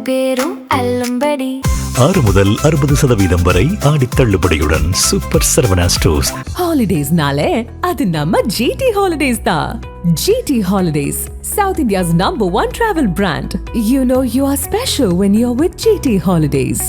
பேரும் அல்லும்படி 6 முதல் 60% வரை ஆடி தள்ளுபடியுடன் சூப்பர் சரவணா ஸ்டோர்ஸ். ஹாலிடேஸ்னாலே அது நம்ம ஜிடி ஹாலிடேஸ் தான். GT holidays, South India's #1 travel brand. You know you are special when you're with GT Holidays.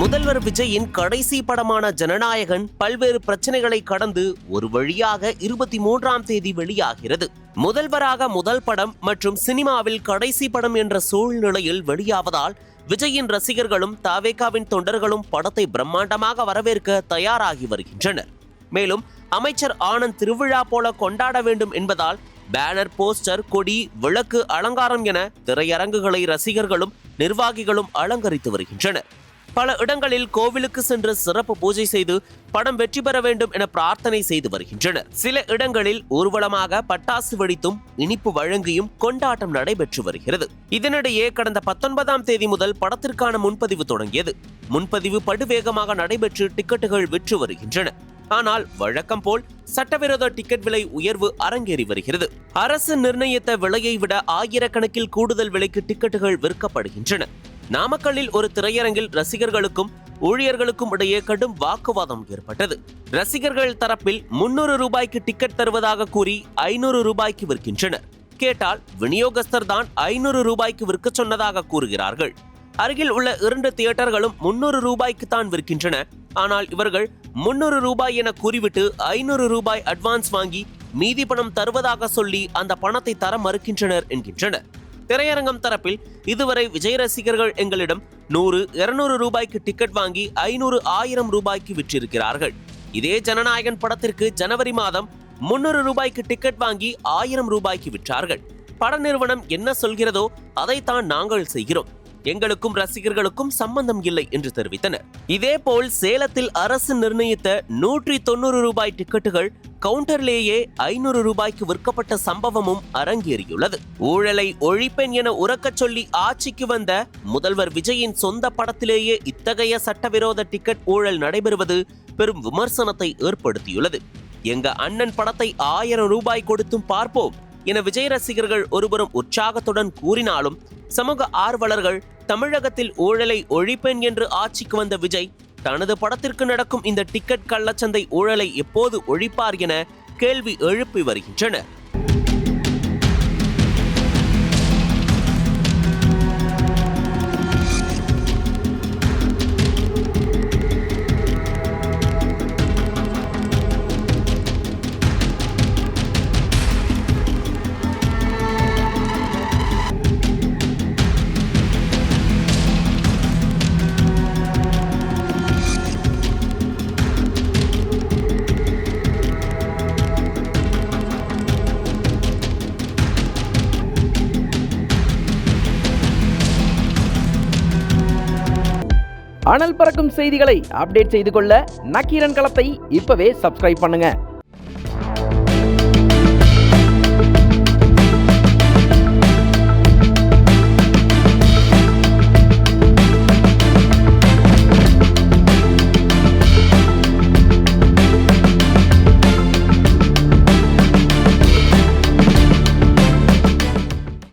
முதல்வர் விஜயின் கடைசி படமான ஜனநாயகன் பல்வேறு பிரச்சனைகளை கடந்து ஒரு வழியாக 23ஆம் தேதி வெளியாகிறது. முதல்வராக முதல் படம் மற்றும் சினிமாவில் கடைசி படம் என்ற சூழ்நிலையில் வெளியாவதால் விஜயின் ரசிகர்களும் தவேகாவின் தொண்டர்களும் படத்தை பிரம்மாண்டமாக வரவேற்க தயாராகி வருகின்றனர். மேலும் அமைச்சர் ஆனந்த் திருவிழா போல கொண்டாட வேண்டும் என்பதால் பேனர், போஸ்டர், கொடி, விளக்கு, அலங்காரம் என திரையரங்குகளை ரசிகர்களும் நிர்வாகிகளும் அலங்கரித்து வருகின்றனர். பல இடங்களில் கோவிலுக்கு சென்று சிறப்பு பூஜை செய்து படம் வெற்றி பெற வேண்டும் என பிரார்த்தனை செய்து வருகின்றனர். சில இடங்களில் ஊர்வலமாக பட்டாசு வெடித்தும் இனிப்பு வழங்கியும் கொண்டாட்டம் நடைபெற்று வருகிறது. இதனிடையே கடந்த 19ஆம் தேதி முதல் படத்திற்கான முன்பதிவு தொடங்கியது. முன்பதிவு படுவேகமாக நடைபெற்று டிக்கெட்டுகள் விற்று வருகின்றன. ஆனால் வழக்கம் போல் சட்டவிரோத டிக்கெட் விலை உயர்வு அரங்கேறி வருகிறது. அரசு நிர்ணயித்த விலையை விட ஆயிரக்கணக்கில் கூடுதல் விலைக்கு டிக்கெட்டுகள் விற்கப்படுகின்றன. நாமக்கல்லில் ஒரு திரையரங்கில் ரசிகர்களுக்கும் ஊழியர்களுக்கும் இடையே கடும் வாக்குவாதம் ஏற்பட்டது. ரசிகர்கள் தரப்பில் 300 ரூபாய்க்கு டிக்கெட் தருவதாக கூறி 500 ரூபாய்க்கு விற்கின்றனர். கேட்டால் விநியோகஸ்தர் தான் 500 ரூபாய்க்கு விற்க சொன்னதாக கூறுகிறார்கள். அருகில் உள்ள 2 தியேட்டர்களும் 300 ரூபாய்க்கு தான் விற்கின்றன. ஆனால் இவர்கள் 300 ரூபாய் என கூறிவிட்டு 500 ரூபாய் அட்வான்ஸ் வாங்கி மீதி பணம் தருவதாக சொல்லி அந்த பணத்தை தர மறுக்கின்றனர் என்கின்றனர். திரையரங்கம் தரப்பில் இதுவரை விஜய் ரசிகர்கள் எங்களிடம் 100, 200 ரூபாய்க்கு டிக்கெட் வாங்கி 500, 1000 ரூபாய்க்கு விற்றிருக்கிறார்கள். இதே ஜனநாயகன் படத்திற்கு ஜனவரி மாதம் 300 ரூபாய்க்கு டிக்கெட் வாங்கி 1000 ரூபாய்க்கு விற்றார்கள். பட நிறுவனம் என்ன சொல்கிறதோ அதைத்தான் நாங்கள் செய்கிறோம். எங்களுக்கும் ரசிகர்களுக்கும் சம்பந்தம் இல்லை என்று தெரிவித்தனர். இதேபோல் சேலத்தில் அரசு நிர்ணயித்த 190 ரூபாய் டிக்கெட்டுகள் கவுண்டர்லேயே 500 ரூபாய்க்கு விற்கப்பட்ட சம்பவமும் அரங்கேறியுள்ளது. ஊழலை ஒழிப்பேன் என உரக்கச் சொல்லி ஆட்சிக்கு வந்த முதல்வர் விஜயின் சொந்த படத்திலேயே இத்தகைய சட்டவிரோத டிக்கெட் ஊழல் நடைபெறுவது பெரும் விமர்சனத்தை ஏற்படுத்தியுள்ளது. எங்க அண்ணன் படத்தை 1000 ரூபாய் கொடுத்தும் பார்ப்போம் என விஜய் ரசிகர்கள் ஒருபுறம் உற்சாகத்துடன் கூறினாலும் சமூக ஆர்வலர்கள் தமிழகத்தில் ஊழலை ஒழிப்பேன் என்று ஆட்சிக்கு வந்த விஜய் தனது படத்திற்கு நடக்கும் இந்த டிக்கெட் கள்ளச்சந்தை ஊழலை எப்போது ஒழிப்பார் என கேள்வி எழுப்பி வருகின்றனர். அனல் பறக்கும் செய்திகளை அப்டேட் செய்து கொள்ள நக்கீரன் களத்தை இப்பவே சப்ஸ்கிரைப் பண்ணுங்க.